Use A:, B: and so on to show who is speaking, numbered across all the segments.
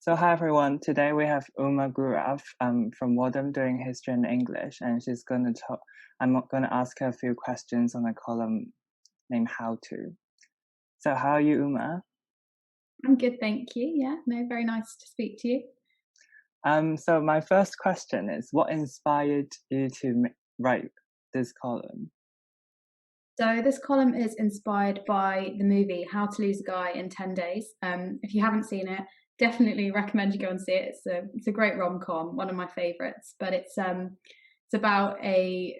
A: So hi everyone. Today we have Gurav from Wadham doing history and English, and she's going to talk. I'm going to ask her a few questions on a column named "How to." So how are you, Uma?
B: I'm good, thank you. Yeah, no, very nice to speak to you.
A: So my first question is, what inspired you to write this column?
B: So this column is inspired by the movie How to Lose a Guy in 10 Days. If you haven't seen it, definitely recommend you go and see it. It's a great rom-com, one of my favorites. But it's about a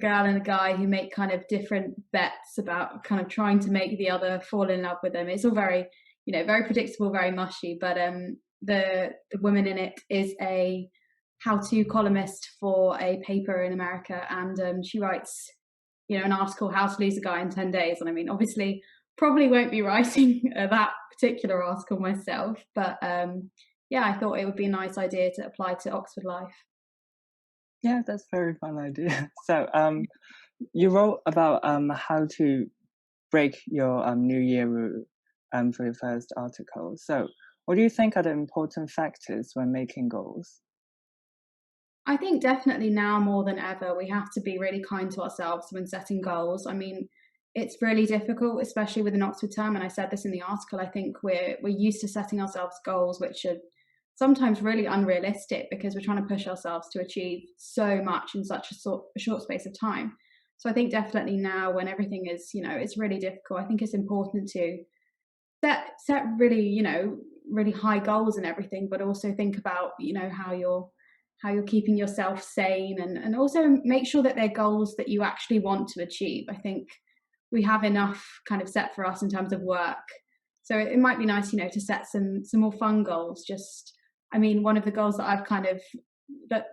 B: girl and a guy who make kind of different bets about kind of trying to make the other fall in love with them. It's all very, very predictable, very mushy. But the woman in it is a how-to columnist for a paper in America, and she writes an article, How to Lose a Guy in 10 Days. And I mean, obviously, probably won't be writing that particular article myself, but yeah, I thought it would be a nice idea to apply to Oxford life.
A: Yeah, that's a very fun idea. So you wrote about how to break your New Year rule for your first article. So what do you think are the important factors when making goals?
B: I think definitely now more than ever, we have to be really kind to ourselves when setting goals. I mean, it's really difficult, especially with an Oxford term. And I said this in the article. I think we're used to setting ourselves goals which are sometimes really unrealistic because we're trying to push ourselves to achieve so much in such a short space of time. So I think definitely now, when everything is, it's really difficult. I think it's important to set really, really high goals and everything, but also think about, how you're keeping yourself sane, and also make sure that they're goals that you actually want to achieve. I think we have enough kind of set for us in terms of work. So it might be nice, to set some more fun goals. I mean, one of the goals that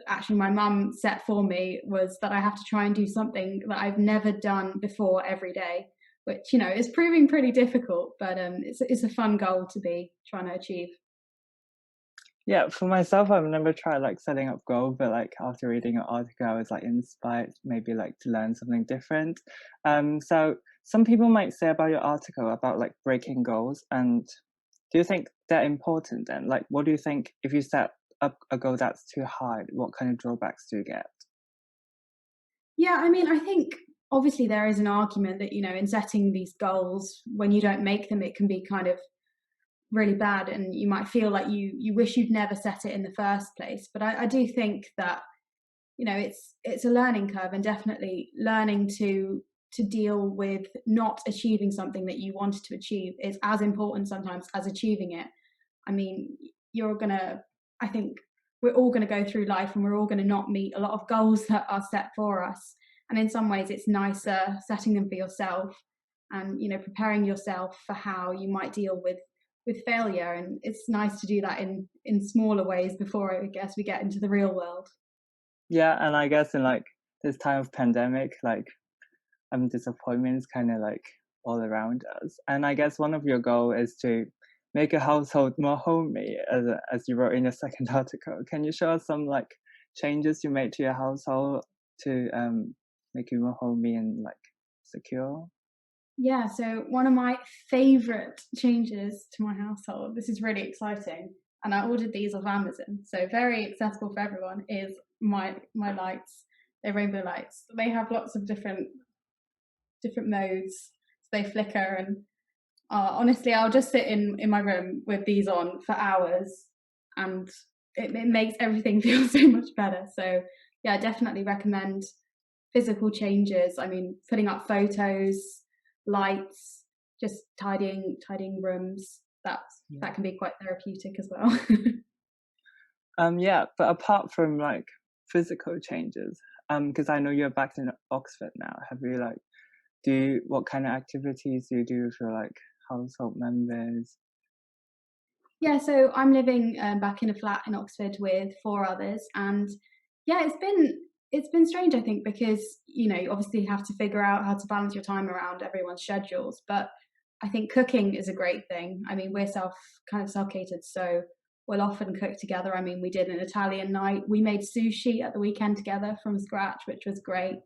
B: actually my mum set for me was that I have to try and do something that I've never done before every day, which, is proving pretty difficult, but it's a fun goal to be trying to achieve.
A: Yeah, for myself, I've never tried like setting up goals, but like after reading an article, I was like inspired maybe like to learn something different. So some people might say about your article about like breaking goals, and do you think they're important then? Like, what do you think if you set up a goal that's too high? What kind of drawbacks do you get?
B: Yeah, I mean, I think obviously there is an argument that, in setting these goals, when you don't make them, it can be kind of really bad, and you might feel like you wish you'd never set it in the first place. But I do think that, it's a learning curve, and definitely learning to deal with not achieving something that you wanted to achieve is as important sometimes as achieving it. I mean, I think we're all gonna go through life, and we're all gonna not meet a lot of goals that are set for us. And in some ways it's nicer setting them for yourself, and, preparing yourself for how you might deal with failure. And it's nice to do that in smaller ways before, I guess, we get into the real world.
A: Yeah, and I guess in like this time of pandemic, like disappointments kind of like all around us. And I guess one of your goal is to make a household more homey, as you wrote in your second article. Can you show us some like changes you made to your household to make you more homey and like secure?
B: Yeah, so one of my favorite changes to my household, this is really exciting, and I ordered these off Amazon, so very accessible for everyone, is my lights. They're rainbow lights. They have lots of different modes. So they flicker, and honestly, I'll just sit in my room with these on for hours, and it makes everything feel so much better. So yeah, I definitely recommend physical changes. I mean, putting up photos, lights, just tidying rooms. That can be quite therapeutic as well.
A: Yeah, but apart from like physical changes, because I know you're back in Oxford now, have you like what kind of activities do you do for like household members?
B: Yeah, so I'm living back in a flat in Oxford with four others, and yeah, it's been strange, I think, because you obviously have to figure out how to balance your time around everyone's schedules. But I think cooking is a great thing. I mean, we're self catered, so we'll often cook together. I mean, we did an Italian night. We made sushi at the weekend together from scratch, which was great.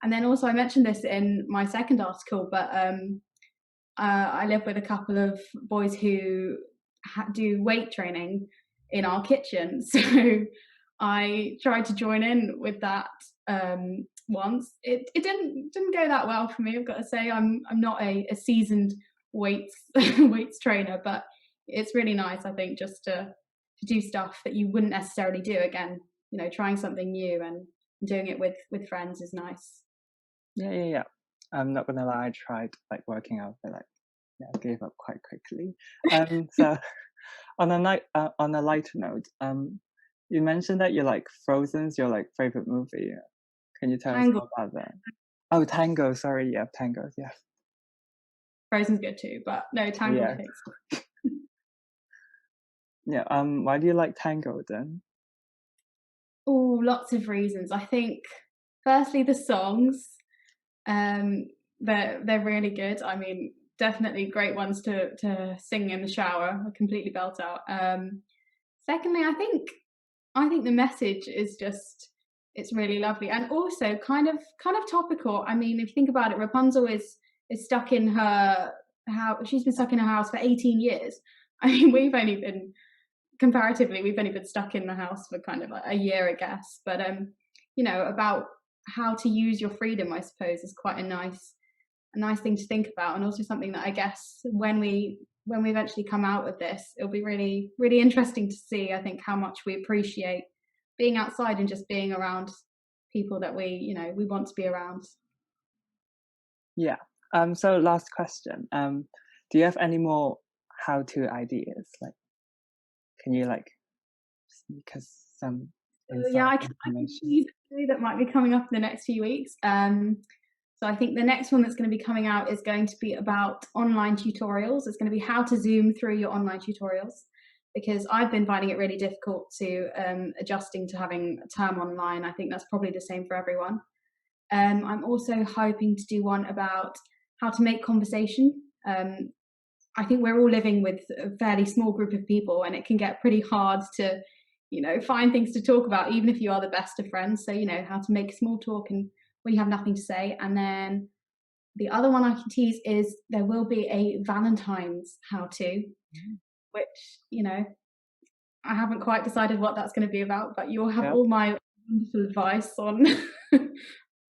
B: And then also, I mentioned this in my second article, but I live with a couple of boys who do weight training, in our kitchen. So I tried to join in with that once. It didn't go that well for me. I've got to say I'm not a seasoned weights weights trainer, but it's really nice. I think just to do stuff that you wouldn't necessarily do again. You know, trying something new and doing it with friends is nice.
A: Yeah, yeah, yeah. I'm not gonna lie, I tried like working out, but like yeah, I gave up quite quickly. So on a lighter note, you mentioned that you like Frozen's your like favorite movie. Can you tell us
B: Tangle,
A: more about that? Oh, Tango. Sorry, yeah, Tango. Yeah,
B: Frozen's good too, but no, Tangle
A: yeah,
B: takes.
A: yeah. Why do you like Tango then?
B: Oh, lots of reasons. I think firstly the songs, um, they're really good. I mean, definitely great ones to sing in the shower, completely belt out. Secondly, I think the message is just it's really lovely and also kind of topical. I mean, if you think about it, Rapunzel is stuck in her house. She's been stuck in her house for 18 years. I mean, we've only been stuck in the house for kind of like a year, I guess. But you know, about how to use your freedom, I suppose, is quite a nice thing to think about, and also something that I guess when we eventually come out of this, it'll be really really interesting to see. I think how much we appreciate being outside and just being around people that we want to be around.
A: Yeah. So last question. Do you have any more how-to ideas? Like, can you like sneak us some
B: So yeah,
A: inside
B: I can
A: information?
B: tease a few that might be coming up in the next few weeks. So I think the next one that's going to be coming out is going to be about online tutorials. It's going to be how to zoom through your online tutorials because I've been finding it really difficult to adjusting to having a term online. I think that's probably the same for everyone. I'm also hoping to do one about how to make conversation. I think we're all living with a fairly small group of people, and it can get pretty hard to, find things to talk about, even if you are the best of friends. So, how to make small talk and when you have nothing to say. And then the other one I can tease is there will be a Valentine's how to,
A: Mm.
B: which, I haven't quite decided what that's going to be about, but you'll have
A: Yep.
B: all my wonderful advice on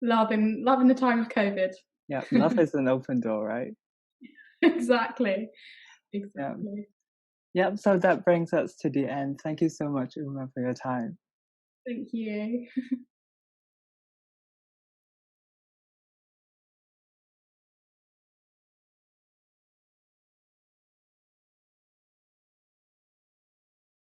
B: love in the time of COVID.
A: Yeah. Love is an open door, right?
B: Exactly.
A: Yeah.
B: Exactly.
A: Yep. So that brings us to the end. Thank you so much, Uma, for your time.
B: Thank you.